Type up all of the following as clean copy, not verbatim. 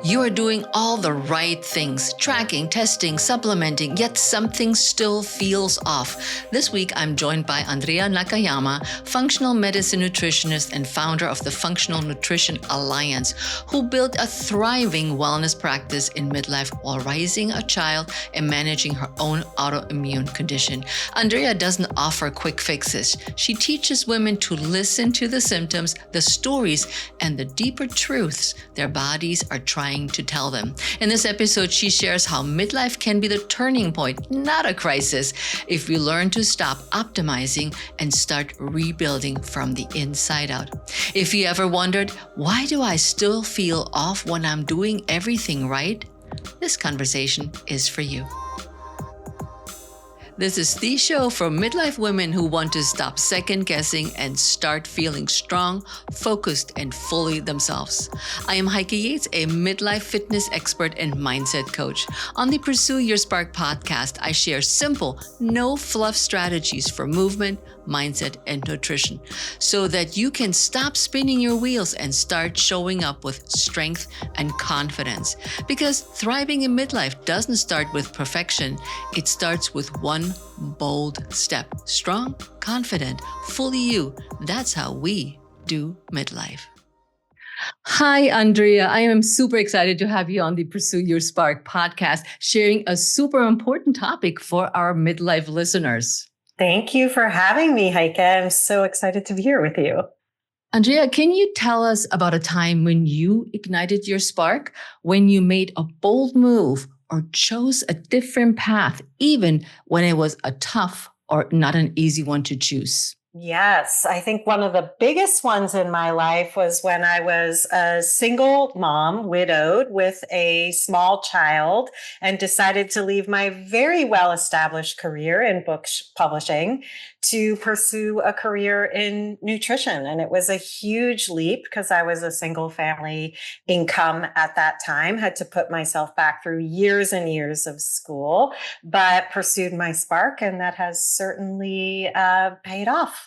You are doing all the right things, tracking, testing, supplementing, yet something still feels off. This week, I'm joined by Andrea Nakayama, functional medicine nutritionist and founder of the Functional Nutrition Alliance, who built a thriving wellness practice in midlife while raising a child and managing her own autoimmune condition. Andrea doesn't offer quick fixes. She teaches women to listen to the symptoms, the stories, and the deeper truths their bodies are trying to tell them. In this episode, she shares how midlife can be the turning point, not a crisis, if we learn to stop optimizing and start rebuilding from the inside out. If you ever wondered, why do I still feel off when I'm doing everything right? This conversation is for you. This is the show for midlife women who want to stop second guessing and start feeling strong, focused, and fully themselves. I am Heike Yates, a midlife fitness expert and mindset coach. On the Pursue Your Spark podcast, I share simple, no fluff strategies for movement, mindset, and nutrition so that you can stop spinning your wheels and start showing up with strength and confidence. Because thriving in midlife doesn't start with perfection, it starts with one bold step. Strong, confident, fully you. That's how we do midlife. Hi, Andrea. I am super excited to have you on the Pursue Your Spark podcast, sharing a super important topic for our midlife listeners. Thank you for having me, Heike. I'm so excited to be here with you. Andrea, can you tell us about a time when you ignited your spark, when you made a bold move or chose a different path, even when it was a tough or not an easy one to choose? Yes, I think one of the biggest ones in my life was when I was a single mom, widowed with a small child, and decided to leave my very well-established career in book publishing to pursue a career in nutrition. And it was a huge leap because I was a single family income at that time, had to put myself back through years and years of school, but pursued my spark, and that has certainly paid off.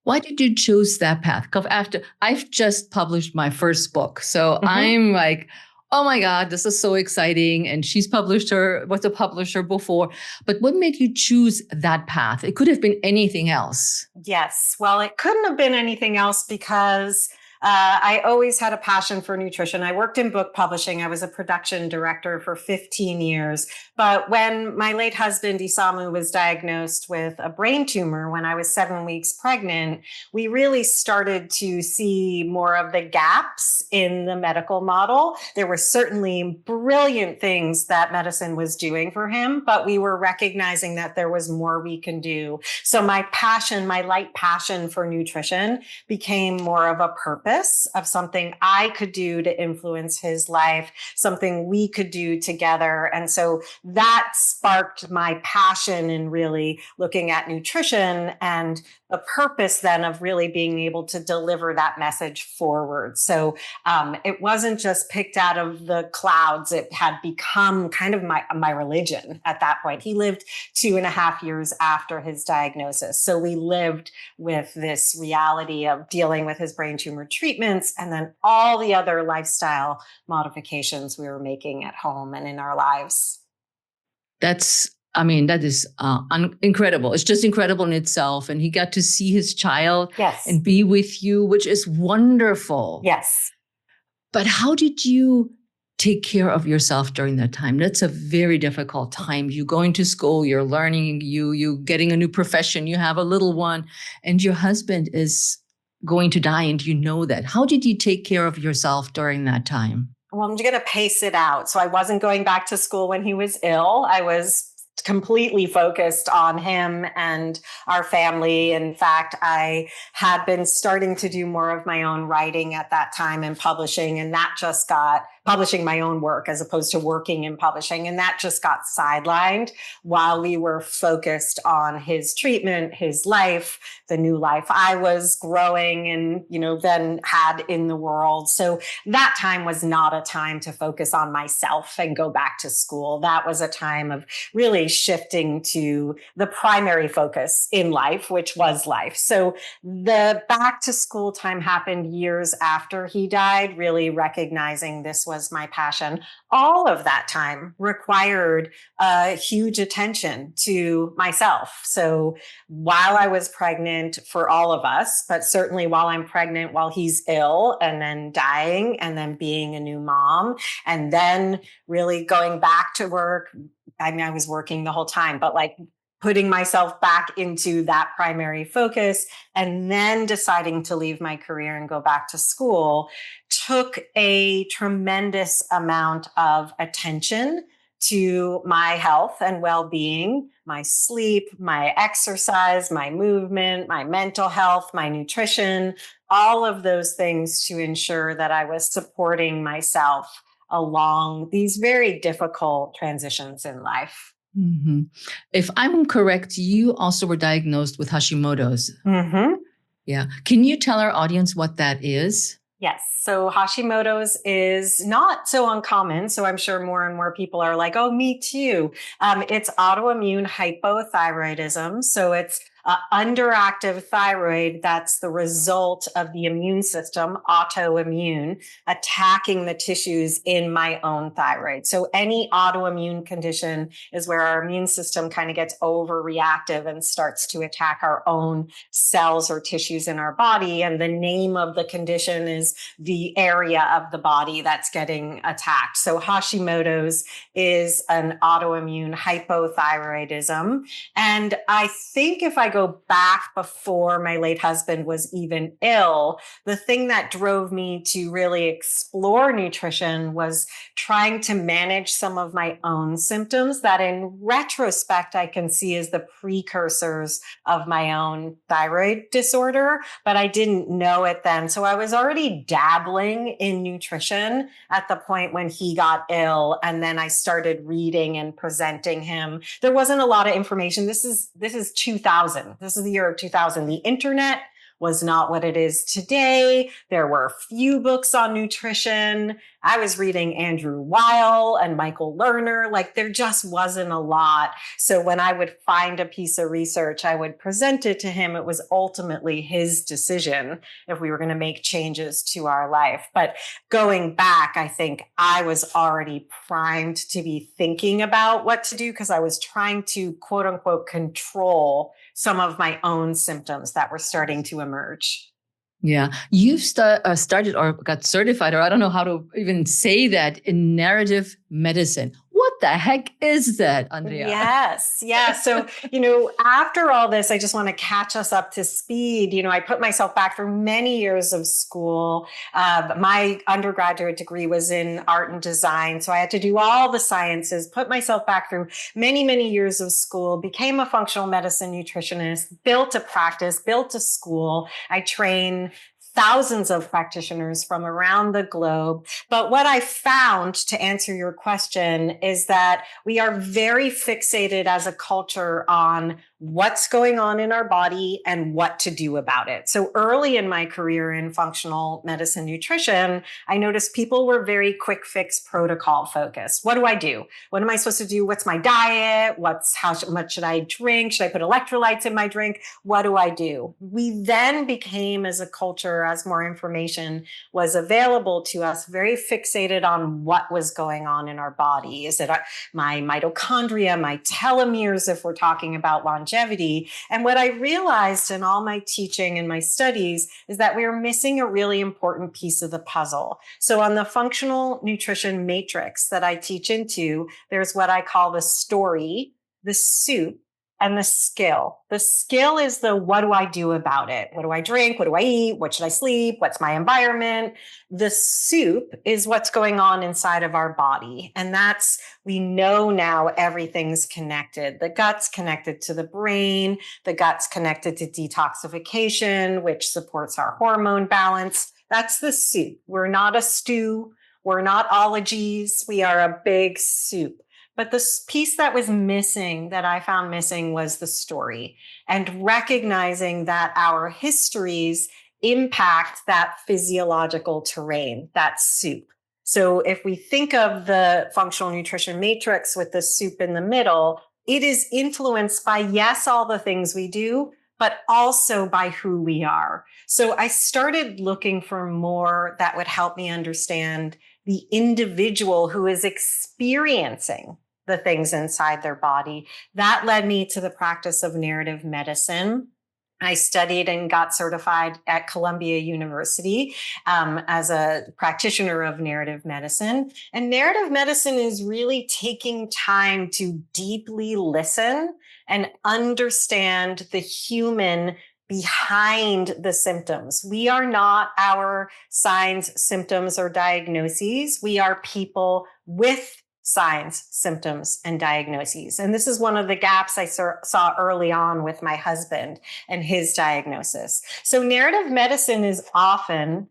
Why did you choose that path? Because I've just published my first book. So I'm like, oh my God, this is so exciting. And was a publisher before. But what made you choose that path? It could have been anything else. Yes. Well, it couldn't have been anything else because I always had a passion for nutrition. I worked in book publishing. I was a production director for 15 years. But when my late husband, Isamu, was diagnosed with a brain tumor when I was 7 weeks pregnant, we really started to see more of the gaps in the medical model. There were certainly brilliant things that medicine was doing for him, but we were recognizing that there was more we can do. So my light passion for nutrition became more of a purpose of something I could do to influence his life, something we could do together. And so that sparked my passion in really looking at nutrition and the purpose then of really being able to deliver that message forward. So it wasn't just picked out of the clouds. It had become kind of my religion at that point. He lived 2.5 years after his diagnosis. So we lived with this reality of dealing with his brain tumor treatments and then all the other lifestyle modifications we were making at home and in our lives. That is incredible. It's just incredible in itself. And he got to see his child and be with you, which is wonderful. Yes. But how did you take care of yourself during that time? That's a very difficult time. You going to school, you're learning, you getting a new profession, you have a little one, and your husband is going to die, and you know that. How did you take care of yourself during that time? Well, I'm going to pace it out. So I wasn't going back to school when he was ill. I was completely focused on him and our family. In fact, I had been starting to do more of my own writing at that time and publishing, and that just got publishing my own work as opposed to working in publishing. And that just got sidelined while we were focused on his treatment, his life, the new life I was growing and, then had in the world. So that time was not a time to focus on myself and go back to school. That was a time of really really shifting to the primary focus in life, which was life. So the back to school time happened years after he died, really recognizing this was my passion. All of that time required huge attention to myself. So while I was pregnant for all of us, but certainly while I'm pregnant, while he's ill and then dying and then being a new mom and then really going back to work. I mean, I was working the whole time, but like putting myself back into that primary focus and then deciding to leave my career and go back to school took a tremendous amount of attention to my health and well-being, my sleep, my exercise, my movement, my mental health, my nutrition, all of those things to ensure that I was supporting myself along these very difficult transitions in life. Mm-hmm. If I'm correct, you also were diagnosed with Hashimoto's. Mm-hmm. Yeah. Can you tell our audience what that is? Yes. So Hashimoto's is not so uncommon. So I'm sure more and more people are like, oh, me too. It's autoimmune hypothyroidism. So it's underactive thyroid that's the result of the immune system, autoimmune, attacking the tissues in my own thyroid. So any autoimmune condition is where our immune system kind of gets overreactive and starts to attack our own cells or tissues in our body. And the name of the condition is the area of the body that's getting attacked. So Hashimoto's is an autoimmune hypothyroidism. And I think if I go back before my late husband was even ill, the thing that drove me to really explore nutrition was trying to manage some of my own symptoms that in retrospect I can see as the precursors of my own thyroid disorder, but I didn't know it then. So I was already dabbling in nutrition at the point when he got ill. And then I started reading and presenting him. There wasn't a lot of information. This is 2000. This is the year of 2000. The internet was not what it is today. There were few books on nutrition. I was reading Andrew Weil and Michael Lerner. Like there just wasn't a lot. So when I would find a piece of research, I would present it to him. It was ultimately his decision if we were going to make changes to our life. But going back, I think I was already primed to be thinking about what to do because I was trying to quote unquote control some of my own symptoms that were starting to emerge. Yeah. You've started or got certified, or I don't know how to even say that, in narrative medicine. What the heck is that, Andrea? Yes. Yeah. So, after all this, I just want to catch us up to speed. I put myself back through many years of school. My undergraduate degree was in art and design. So I had to do all the sciences, put myself back through many, many years of school, became a functional medicine nutritionist, built a practice, built a school. I train thousands of practitioners from around the globe. But what I found, to answer your question, is that we are very fixated as a culture on what's going on in our body and what to do about it. So early in my career in functional medicine nutrition, I noticed people were very quick fix protocol focused. What do I do? What am I supposed to do? What's my diet? How much should I drink? Should I put electrolytes in my drink? What do I do? We then became, as a culture, as more information was available to us, very fixated on what was going on in our body. Is it my mitochondria, my telomeres, if we're talking about longevity? And what I realized in all my teaching and my studies is that we are missing a really important piece of the puzzle. So on the functional nutrition matrix that I teach into, there's what I call the story, the soup, and the skill. The skill is the what do I do about it? What do I drink? What do I eat? What should I sleep? What's my environment? The soup is what's going on inside of our body. And we know now everything's connected. The gut's connected to the brain. The gut's connected to detoxification, which supports our hormone balance. That's the soup. We're not a stew. We're not ologies. We are a big soup. But the piece that was missing, that I found missing, was the story, and recognizing that our histories impact that physiological terrain, that soup. So if we think of the functional nutrition matrix with the soup in the middle, it is influenced by, yes, all the things we do, but also by who we are. So I started looking for more that would help me understand the individual who is experiencing the things inside their body. That led me to the practice of narrative medicine. I studied and got certified at Columbia University as a practitioner of narrative medicine. And narrative medicine is really taking time to deeply listen and understand the human behind the symptoms. We are not our signs, symptoms, or diagnoses. We are people with signs, symptoms, and diagnoses. And this is one of the gaps I saw early on with my husband and his diagnosis. So narrative medicine is often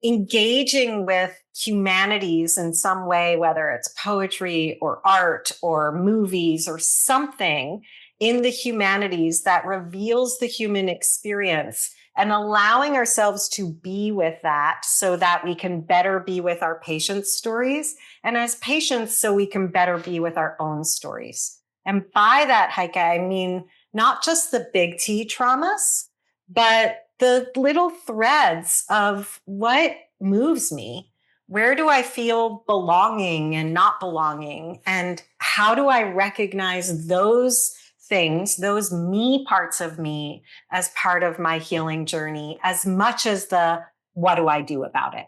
engaging with humanities in some way, whether it's poetry or art or movies or something in the humanities that reveals the human experience, and allowing ourselves to be with that so that we can better be with our patients' stories. And as patients, so we can better be with our own stories. And by that, Heike, I mean not just the big T traumas, but the little threads of what moves me. Where do I feel belonging and not belonging? And how do I recognize those things, those me parts of me, as part of my healing journey, as much as the what do I do about it?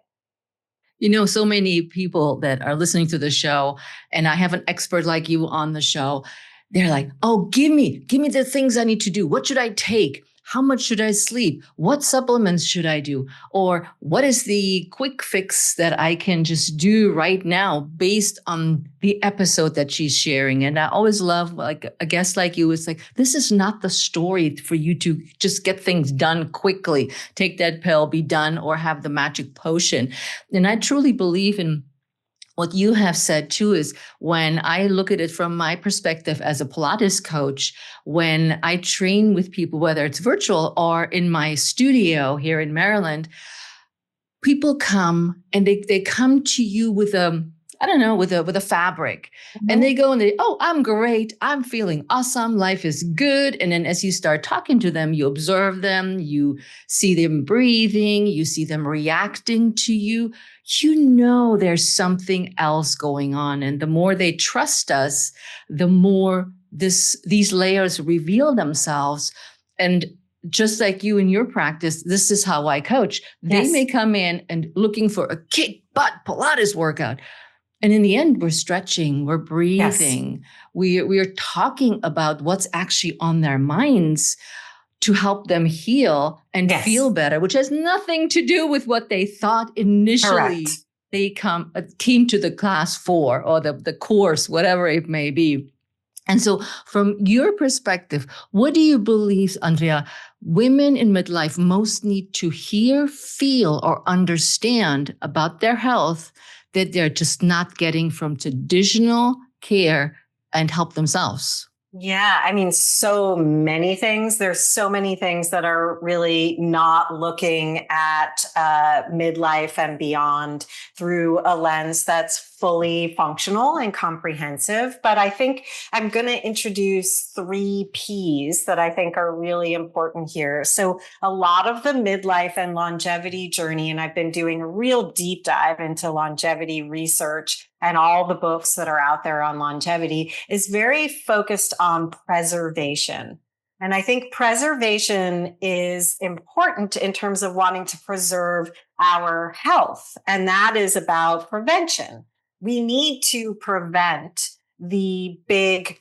You know, so many people that are listening to the show, and I have an expert like you on the show, they're like, oh, give me the things I need to do. What should I take? How much should I sleep? What supplements should I do? Or what is the quick fix that I can just do right now based on the episode that she's sharing? And I always love, like, a guest like you, is like, this is not the story for you to just get things done quickly, take that pill, be done, or have the magic potion. And I truly believe in what you have said too, is when I look at it from my perspective as a Pilates coach, when I train with people, whether it's virtual or in my studio here in Maryland, people come and they come to you with with a fabric. Mm-hmm. And they go and oh, I'm great. I'm feeling awesome. Life is good. And then as you start talking to them, you observe them, you see them breathing, you see them reacting to you. You know, there's something else going on. And the more they trust us, the more these layers reveal themselves. And just like you in your practice, this is how I coach. They may come in and looking for a kick butt Pilates workout. And in the end, we're stretching, we're breathing. Yes. We are talking about what's actually on their minds to help them heal and feel better, which has nothing to do with what they thought initially. Correct. They came to the class for, or the course, whatever it may be. And so from your perspective, what do you believe, Andrea, women in midlife most need to hear, feel, or understand about their health that they're just not getting from traditional care and help themselves? Yeah, I mean, so many things. There's so many things that are really not looking at midlife and beyond through a lens that's fully functional and comprehensive. But I think I'm going to introduce 3 Ps that I think are really important here. So a lot of the midlife and longevity journey, and I've been doing a real deep dive into longevity research and all the books that are out there on longevity, is very focused on preservation. And I think preservation is important in terms of wanting to preserve our health. And that is about prevention. We need to prevent the big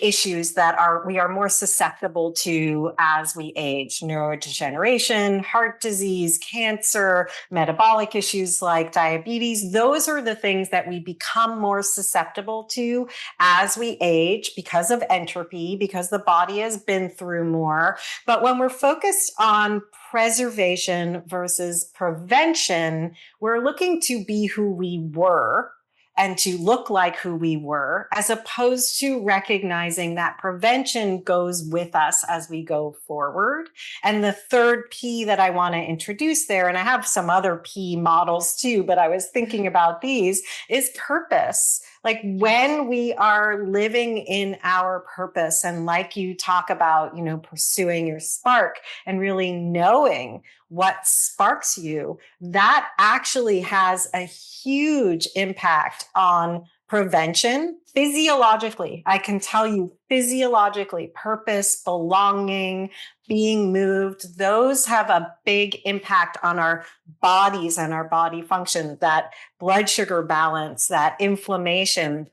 issues that we are more susceptible to as we age: neurodegeneration, heart disease, cancer, metabolic issues like diabetes. Those are the things that we become more susceptible to as we age because of entropy, because the body has been through more. But when we're focused on preservation versus prevention, we're looking to be who we were and to look like who we were, as opposed to recognizing that prevention goes with us as we go forward. And the third P that I want to introduce there, and I have some other P models too, but I was thinking about these, is purpose. Like when we are living in our purpose, and like you talk about, pursuing your spark and really knowing what sparks you, that actually has a huge impact on prevention physiologically. I can tell you physiologically, purpose, belonging, being moved, those have a big impact on our bodies and our body function, that blood sugar balance, that inflammation.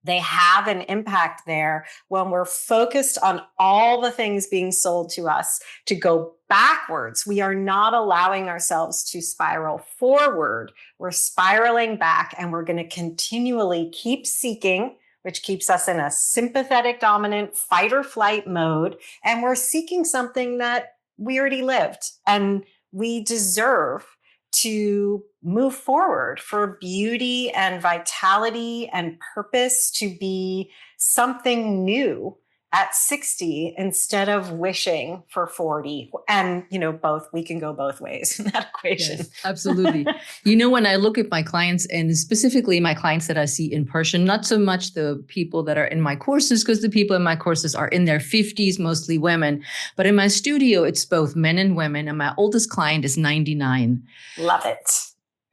They have an impact there when we're focused on all the things being sold to us to go backwards. We are not allowing ourselves to spiral forward. We're spiraling back, and we're going to continually keep seeking, which keeps us in a sympathetic dominant fight or flight mode. And we're seeking something that we already lived, and we deserve to move forward for beauty and vitality and purpose to be something new at 60 instead of wishing for 40. And, we can go both ways in that equation. Yes, absolutely. When I look at my clients, and specifically my clients that I see in person, not so much the people that are in my courses, because the people in my courses are in their 50s, mostly women. But in my studio, it's both men and women. And my oldest client is 99. Love it.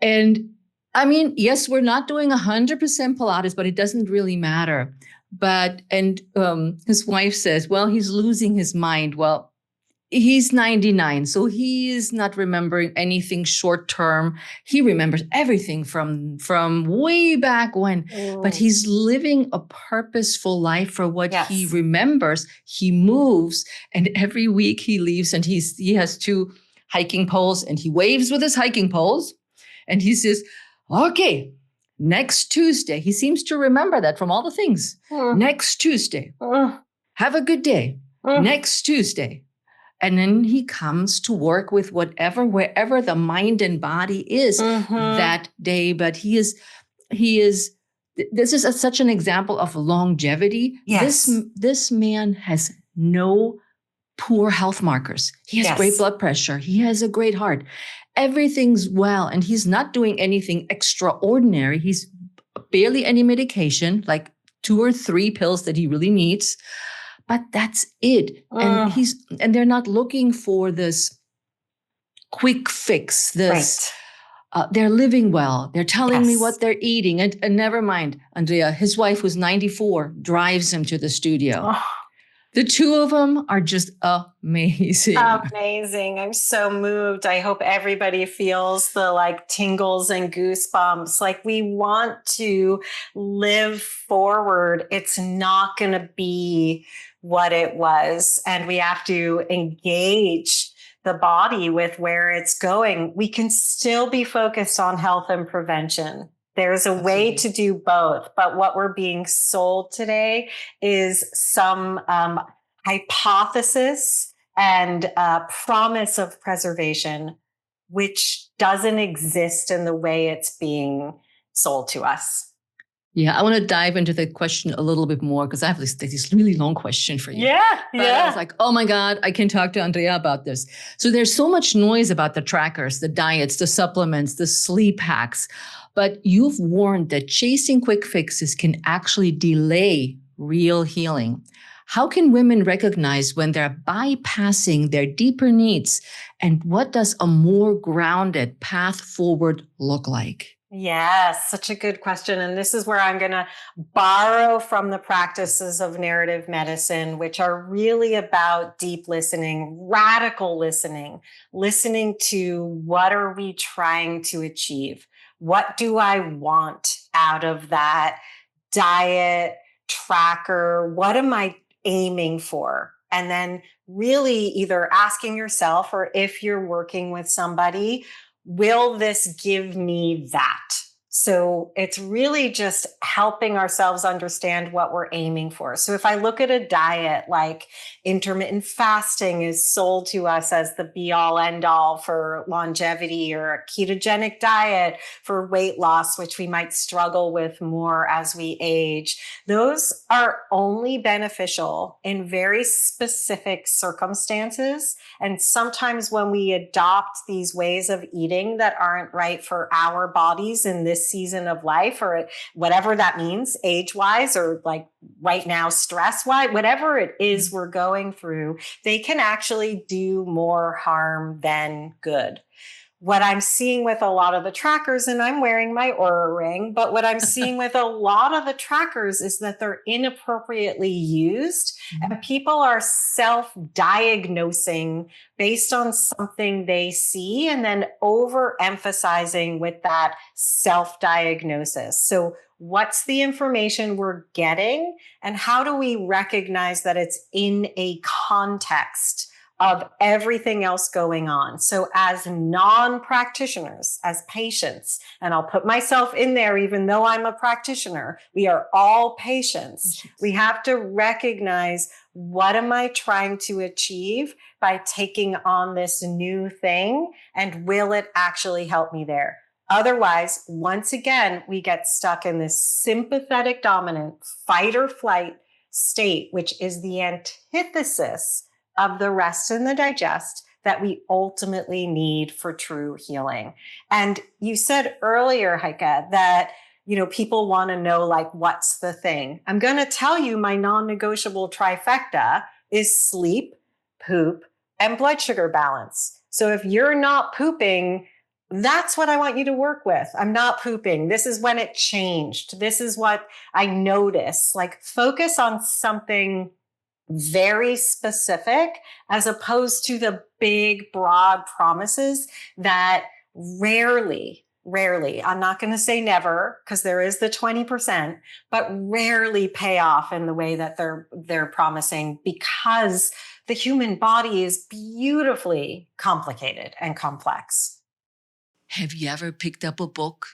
And yes, we're not doing 100% Pilates, but it doesn't really matter. His wife says, well, he's losing his mind. Well, he's 99, so he is not remembering anything short term. He remembers everything from way back when, but he's living a purposeful life for what he remembers. He moves, and every week he leaves, and he has 2 hiking poles, and he waves with his hiking poles, and he says, okay, next Tuesday. He seems to remember that from all the things. Next Tuesday. Have a good day. Next Tuesday. And then he comes to work with wherever the mind and body is that day. But this is such an example of longevity. Yes. This man has no poor health markers. He has great blood pressure. He has a great heart. Everything's well, and he's not doing anything extraordinary. He's barely any medication, like 2 or 3 pills that he really needs, but that's it. And they're not looking for this quick fix. They're living well. They're telling me what they're eating, and never mind, Andrea, his wife, who's 94, drives him to the studio. The 2 of them are just amazing. Amazing. I'm so moved. I hope everybody feels the tingles and goosebumps. We want to live forward. It's not going to be what it was. And we have to engage the body with where it's going. We can still be focused on health and prevention. There's a way to do both, but what we're being sold today is some hypothesis and promise of preservation, which doesn't exist in the way it's being sold to us. Yeah, I want to dive into the question a little bit more, because I have this really long question for you. But I was like, oh my God, I can talk to Andrea about this. So there's so much noise about the trackers, the diets, the supplements, the sleep hacks. But you've warned that chasing quick fixes can actually delay real healing. How can women recognize when they're bypassing their deeper needs? And what does a more grounded path forward look like? Yes, such a good question. And this is where I'm going to borrow from the practices of narrative medicine, which are really about deep listening, radical listening to what are we trying to achieve? What do I want out of that diet tracker? What am I aiming for? And then really either asking yourself, or if you're working with somebody, will this give me that? So it's really just helping ourselves understand what we're aiming for. So if I look at a diet, like intermittent fasting is sold to us as the be all end all for longevity, or a ketogenic diet for weight loss, which we might struggle with more as we age. Those are only beneficial in very specific circumstances. And sometimes when we adopt these ways of eating that aren't right for our bodies in this this season of life, or whatever that means, age-wise, or like right now, stress-wise, whatever it is we're going through, they can actually do more harm than good. What I'm seeing with a lot of the trackers, and I'm wearing my Aura ring, but what I'm seeing with a lot of the trackers is that they're inappropriately used, and people are self-diagnosing based on something they see and then overemphasizing with that self-diagnosis. So what's the information we're getting, and how do we recognize that it's in a context of everything else going on? So as non-practitioners, as patients, and I'll put myself in there, even though I'm a practitioner, we are all patients. We have to recognize, what am I trying to achieve by taking on this new thing? And will it actually help me there? Otherwise, once again, we get stuck in this sympathetic dominant fight or flight state, which is the antithesis of the rest and the digest that we ultimately need for true healing. And you said earlier, Heike, that, people want to know, like, what's the thing? I'm going to tell you, my non-negotiable trifecta is sleep, poop, and blood sugar balance. So if you're not pooping, that's what I want you to work with. I'm not pooping. This is when it changed. This is what I noticed. Like, focus on something very specific, as opposed to the big, broad promises that rarely, I'm not going to say never, because there is the 20%, but rarely pay off in the way that they're promising, because the human body is beautifully complicated and complex. Have you ever picked up a book,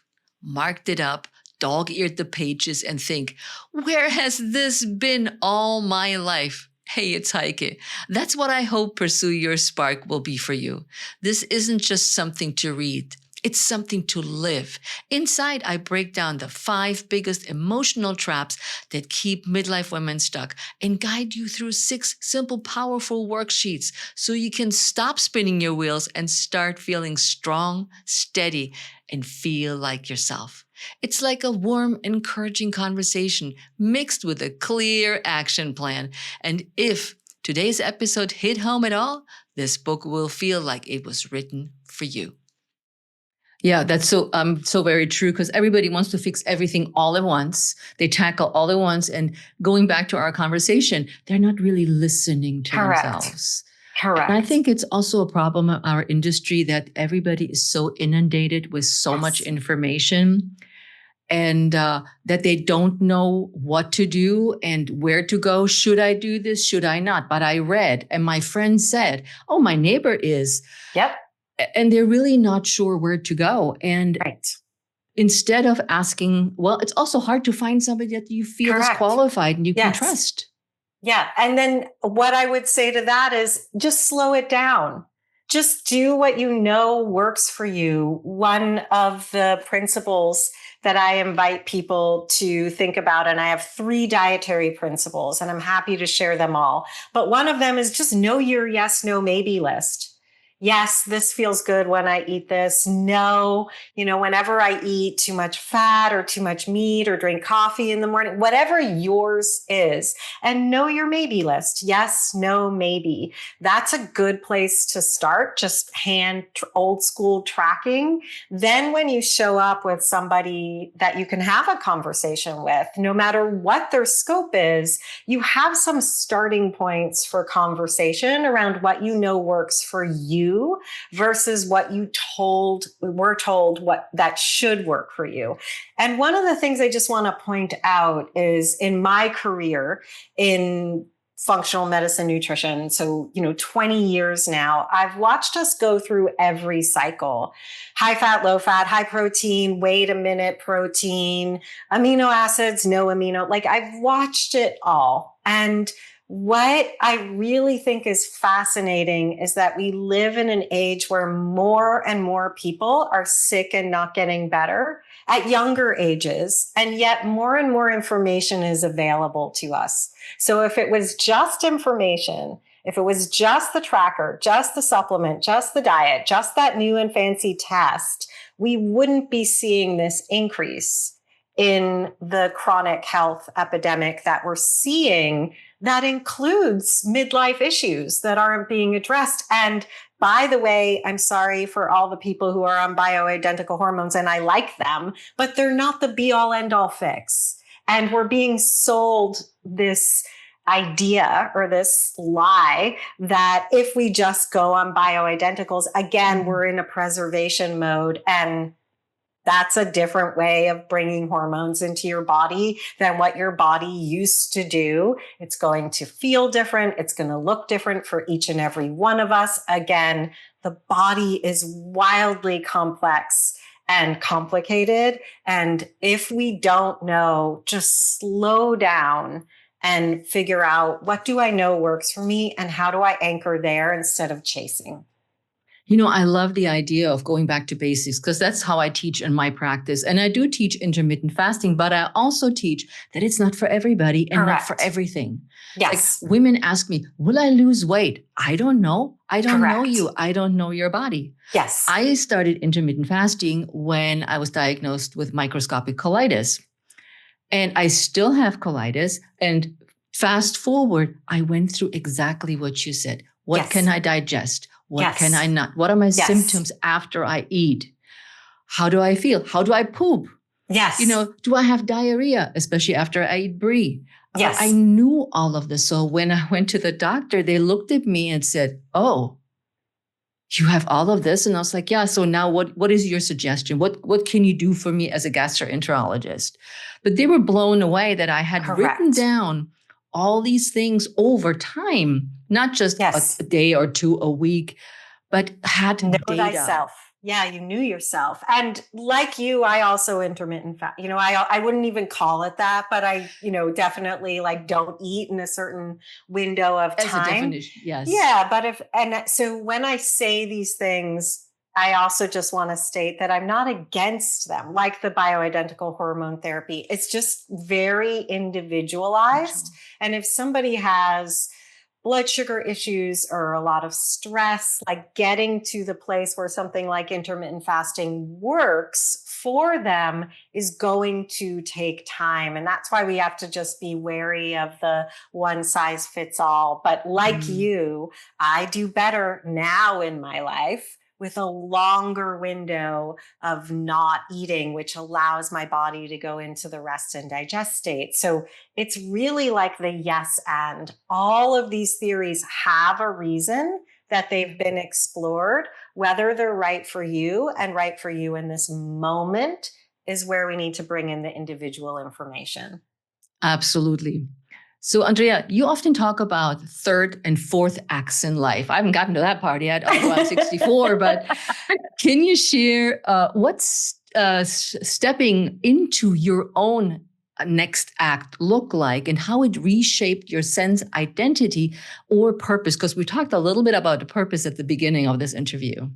marked it up, dog-eared the pages, and think, where has this been all my life? Hey, it's Heike. That's what I hope Pursue Your Spark will be for you. This isn't just something to read. It's something to live. Inside, I break down the 5 biggest emotional traps that keep midlife women stuck and guide you through 6 simple, powerful worksheets so you can stop spinning your wheels and start feeling strong, steady, and feel like yourself. It's like a warm, encouraging conversation mixed with a clear action plan. And if today's episode hit home at all, this book will feel like it was written for you. Yeah, that's so very true, because everybody wants to fix everything all at once. They tackle all at once. And going back to our conversation, they're not really listening to themselves. Correct. And I think it's also a problem of our industry that everybody is so inundated with so much information, and that they don't know what to do and where to go. Should I do this? Should I not? But I read, and my friend said, oh, my neighbor is. Yep. And they're really not sure where to go. And instead of asking, well, it's also hard to find somebody that you feel is qualified and you can trust. Yeah. And then what I would say to that is, just slow it down. Just do what you know works for you. One of the principles that I invite people to think about, and I have 3 dietary principles, and I'm happy to share them all. But one of them is just know your yes, no, maybe list. Yes, this feels good when I eat this. No, whenever I eat too much fat or too much meat or drink coffee in the morning, whatever yours is, and know your maybe list. Yes, no, maybe. That's a good place to start. Just old school tracking. Then when you show up with somebody that you can have a conversation with, no matter what their scope is, you have some starting points for conversation around what you know works for you versus what we're told what that should work for you. And one of the things I just want to point out is, in my career in functional medicine nutrition, so 20 years now, I've watched us go through every cycle: high fat, low fat, high protein, wait a minute protein, amino acids, no amino. Like, I've watched it all. And what I really think is fascinating is that we live in an age where more and more people are sick and not getting better at younger ages, and yet more and more information is available to us. So if it was just information if it was just the tracker, just the supplement, just the diet, just that new and fancy test, we wouldn't be seeing this increase in the chronic health epidemic that we're seeing that includes midlife issues that aren't being addressed. And by the way, I'm sorry for all the people who are on bioidentical hormones, and I like them, but they're not the be all end all fix. And we're being sold this idea or this lie that if we just go on bioidenticals, again, we're in a preservation mode, and that's a different way of bringing hormones into your body than what your body used to do. It's going to feel different. It's going to look different for each and every one of us. Again, the body is wildly complex and complicated. And if we don't know, just slow down and figure out, what do I know works for me and how do I anchor there instead of chasing? I love the idea of going back to basics because that's how I teach in my practice. And I do teach intermittent fasting, but I also teach that it's not for everybody and Correct. not for everything. Yes. Like women ask me, will I lose weight? I don't know. I don't know Correct. you. I don't know your body. Yes. I started intermittent fasting when I was diagnosed with microscopic colitis. And I still have colitis. And fast forward, I went through exactly what you said. What can I digest? What can I not? What are my symptoms after I eat? How do I feel? How do I poop? Yes. Do I have diarrhea, especially after I eat brie? Yes. I knew all of this. So when I went to the doctor, they looked at me and said, oh, you have all of this? And I was like, yeah. So now what is your suggestion? What can you do for me as a gastroenterologist? But they were blown away that I had written down all these things over time, not just a day or two a week, but had know data. Thyself. Yeah, you knew yourself. And like you, I also intermittent fast. I wouldn't even call it that, but I, definitely like don't eat in a certain window of time. As a definition, yes. Yeah, but so when I say these things, I also just want to state that I'm not against them, like the bioidentical hormone therapy. It's just very individualized. And if somebody has blood sugar issues or a lot of stress, like getting to the place where something like intermittent fasting works for them is going to take time. And that's why we have to just be wary of the one size fits all. But like you, I do better now in my life with a longer window of not eating, which allows my body to go into the rest and digest state. So it's really like the yes and. All of these theories have a reason that they've been explored. Whether they're right for you and right for you in this moment is where we need to bring in the individual information. Absolutely. So, Andrea, you often talk about third and fourth acts in life. I haven't gotten to that part yet, although I'm 64, but can you share what's stepping into your own next act look like and how it reshaped your sense, identity, or purpose? Because we talked a little bit about the purpose at the beginning of this interview.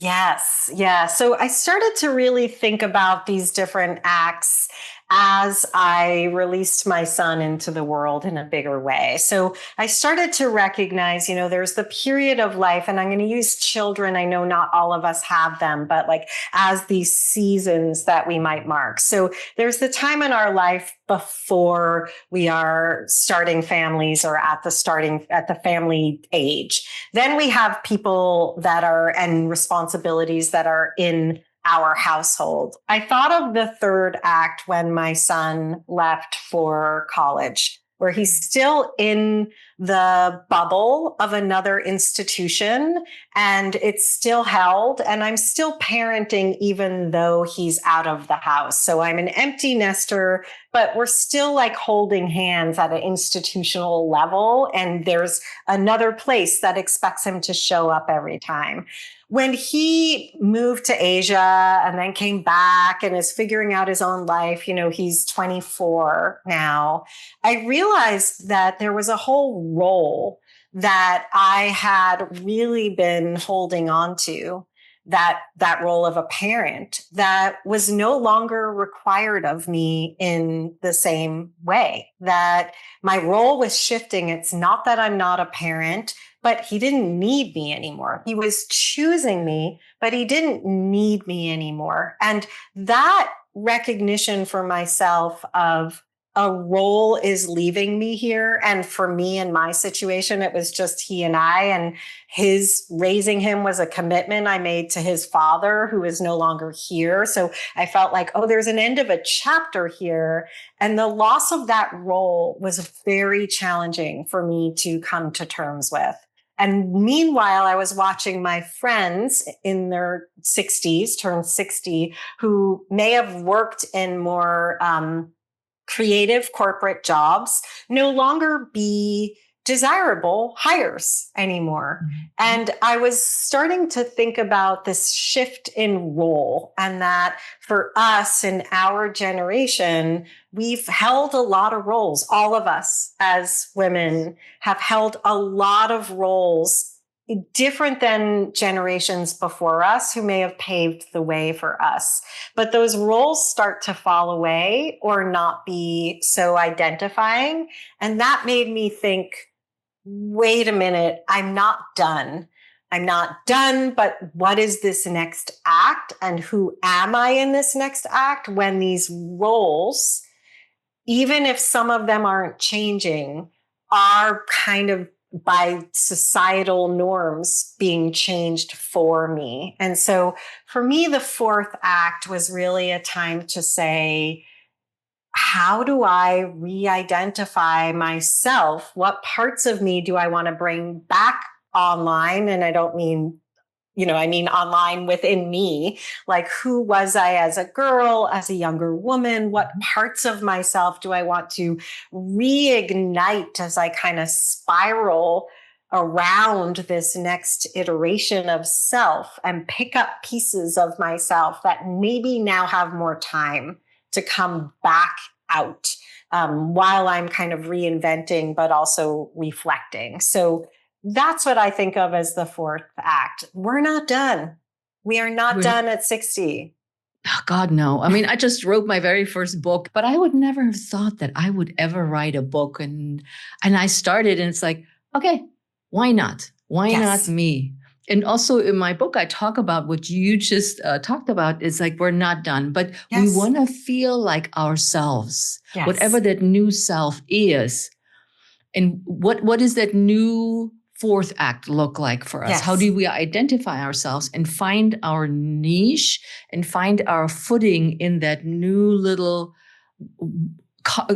Yes. Yeah. So I started to really think about these different acts as I released my son into the world in a bigger way. So I started to recognize, there's the period of life, and I'm going to use children. I know not all of us have them, but like as these seasons that we might mark. So there's the time in our life before we are starting families or at the family age. Then we have people and responsibilities that are in our household. I thought of the third act when my son left for college, where he's still in the bubble of another institution and it's still held, and I'm still parenting even though he's out of the house. So I'm an empty nester, but we're still like holding hands at an institutional level, and there's another place that expects him to show up every time. When he moved to Asia and then came back and is figuring out his own life, he's 24 now, I realized that there was a whole role that I had really been holding on to, that role of a parent that was no longer required of me in the same way, that my role was shifting. It's not that I'm not a parent, but he didn't need me anymore. He was choosing me, but he didn't need me anymore. And that recognition for myself of a role is leaving me here. And for me, in my situation, it was just he and I, and his raising him was a commitment I made to his father, who is no longer here. So I felt like, oh, there's an end of a chapter here. And the loss of that role was very challenging for me to come to terms with. And meanwhile, I was watching my friends in their 60s, turned 60, who may have worked in more creative corporate jobs, no longer be desirable hires anymore. Mm-hmm. And I was starting to think about this shift in role, and that for us in our generation, we've held a lot of roles. All of us as women have held a lot of roles different than generations before us who may have paved the way for us. But those roles start to fall away or not be so identifying. And that made me think, wait a minute, I'm not done. I'm not done, but what is this next act? And who am I in this next act when these roles, even if some of them aren't changing, are kind of by societal norms being changed for me. And so for me, the fourth act was really a time to say, how do I re-identify myself? What parts of me do I want to bring back online? And I don't mean, I mean online within me. Like, who was I as a girl, as a younger woman? What parts of myself do I want to reignite as I kind of spiral around this next iteration of self and pick up pieces of myself that maybe now have more time to come back out while I'm kind of reinventing, but also reflecting. So that's what I think of as the fourth act. We're not done. We are not done at 60. Oh, God, no. I mean, I just wrote my very first book, but I would never have thought that I would ever write a book. And I started, and it's like, okay, why not? Why not me? And also in my book, I talk about what you just talked about. It's like, we're not done, but we want to feel like ourselves, whatever that new self is. And what is that new fourth act look like for us? How do we identify ourselves and find our niche and find our footing in that new little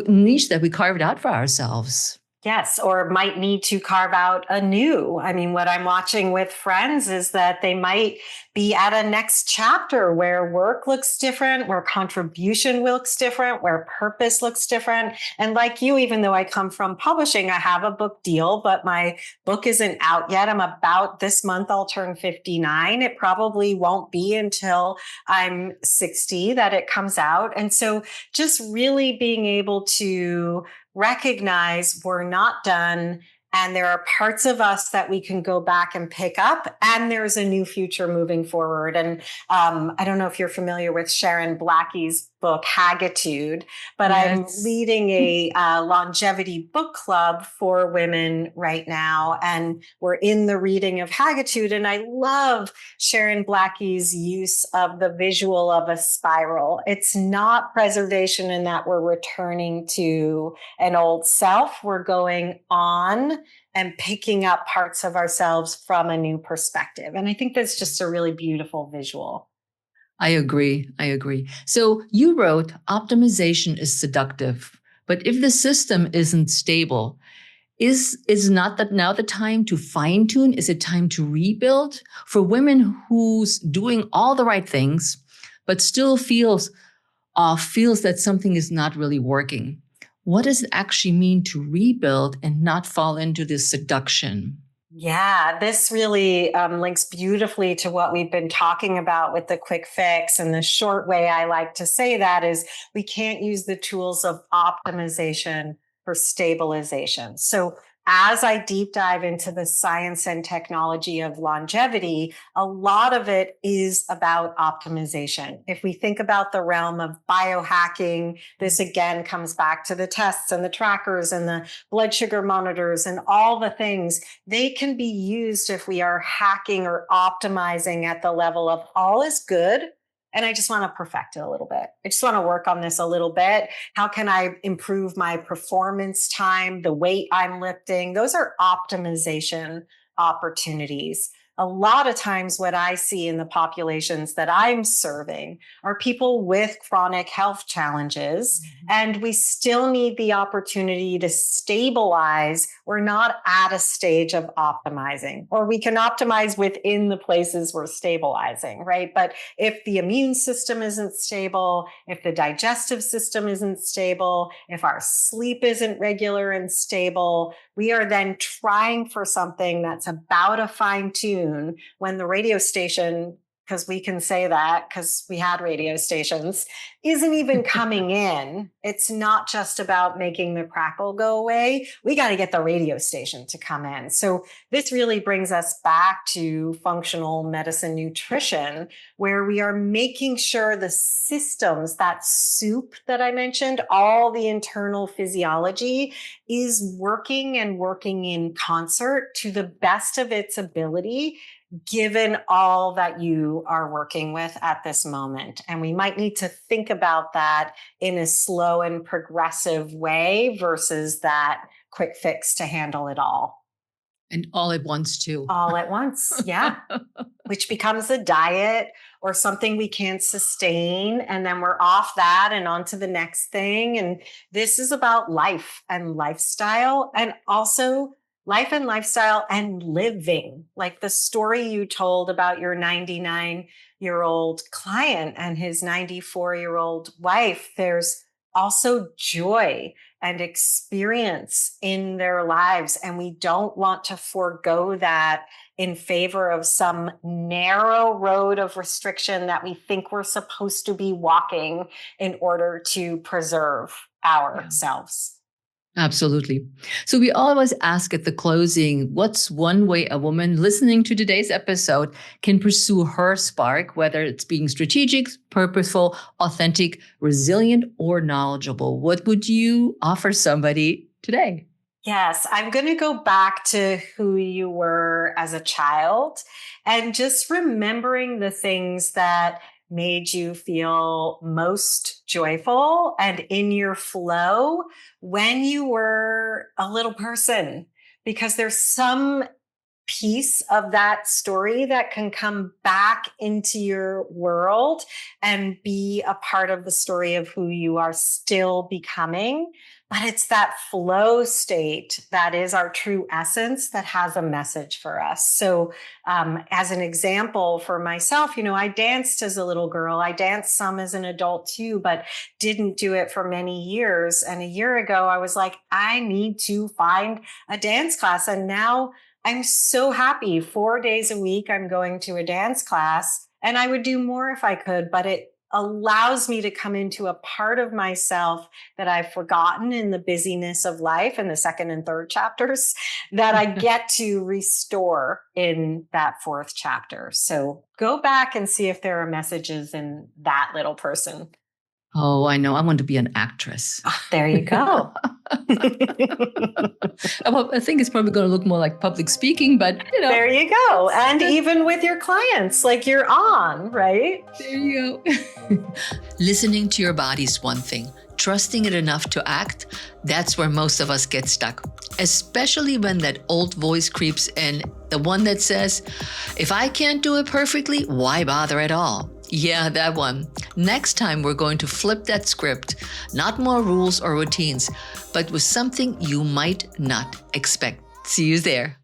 niche that we carved out for ourselves? Yes, or might need to carve out anew. I mean, what I'm watching with friends is that they might be at a next chapter where work looks different, where contribution looks different, where purpose looks different. And like you, even though I come from publishing, I have a book deal, but my book isn't out yet. I'm about this month, I'll turn 59. It probably won't be until I'm 60 that it comes out. And so just really being able to recognize we're not done, and there are parts of us that we can go back and pick up, and there's a new future moving forward. And I don't know if you're familiar with Sharon Blackie's book, Haggitude, but I'm leading a longevity book club for women right now, and we're in the reading of Haggitude. And I love Sharon Blackie's use of the visual of a spiral. It's not preservation in that we're returning to an old self. We're going on and picking up parts of ourselves from a new perspective. And I think that's just a really beautiful visual. I agree. So you wrote, optimization is seductive, but if the system isn't stable, is not that now the time to fine tune? Is it time to rebuild? For women who's doing all the right things, but still feels that something is not really working. What does it actually mean to rebuild and not fall into this seduction? Yeah, this really links beautifully to what we've been talking about with the quick fix. And the short way I like to say that is we can't use the tools of optimization for stabilization. So as I deep dive into the science and technology of longevity, a lot of it is about optimization. If we think about the realm of biohacking, this again comes back to the tests and the trackers and the blood sugar monitors and all the things. They can be used if we are hacking or optimizing at the level of all is good, and I just want to perfect it a little bit. I just want to work on this a little bit. How can I improve my performance time, the weight I'm lifting? Those are optimization opportunities. A lot of times what I see in the populations that I'm serving are people with chronic health challenges, and we still need the opportunity to stabilize. We're not at a stage of optimizing, or we can optimize within the places we're stabilizing, right? But if the immune system isn't stable, if the digestive system isn't stable, if our sleep isn't regular and stable, we are then trying for something that's about a fine tune when the radio station, because we can say that because we had radio stations, isn't even coming in. It's not just about making the crackle go away. We got to get the radio station to come in. So this really brings us back to functional medicine nutrition, where we are making sure the systems, that soup that I mentioned, all the internal physiology is working and working in concert to the best of its ability, given all that you are working with at this moment. And we might need to think about that in a slow and progressive way versus that quick fix to handle it all. And all at once, too. All at once, yeah. Which becomes a diet or something we can't sustain. And then we're off that and on to the next thing. And this is about life and lifestyle, and also life and lifestyle and living. Like the story you told about your 99-year-old client and his 94-year-old wife, there's also joy and experience in their lives. And we don't want to forego that in favor of some narrow road of restriction that we think we're supposed to be walking in order to preserve ourselves. Absolutely. So we always ask at the closing, what's one way a woman listening to today's episode can pursue her spark, whether it's being strategic, purposeful, authentic, resilient, or knowledgeable? What would you offer somebody today? Yes, I'm going to go back to who you were as a child and just remembering the things that made you feel most joyful and in your flow when you were a little person, because there's some piece of that story that can come back into your world and be a part of the story of who you are still becoming. But it's that flow state that is our true essence that has a message for us. So as an example for myself, I danced as a little girl. I danced some as an adult too, but didn't do it for many years. And a year ago, I was like, I need to find a dance class. And now I'm so happy. 4 days a week, I'm going to a dance class, and I would do more if I could, but it allows me to come into a part of myself that I've forgotten in the busyness of life in the second and third chapters that I get to restore in that fourth chapter. So go back and see if there are messages in that little person. Oh, I know. I want to be an actress. Oh, there you go. Well, I think it's probably going to look more like public speaking, but There you go. And even with your clients, like you're on, right? There you go. Listening to your body is one thing. Trusting it enough to act, that's where most of us get stuck. Especially when that old voice creeps in, the one that says, if I can't do it perfectly, why bother at all? Yeah, that one. Next time, we're going to flip that script. Not more rules or routines, but with something you might not expect. See you there.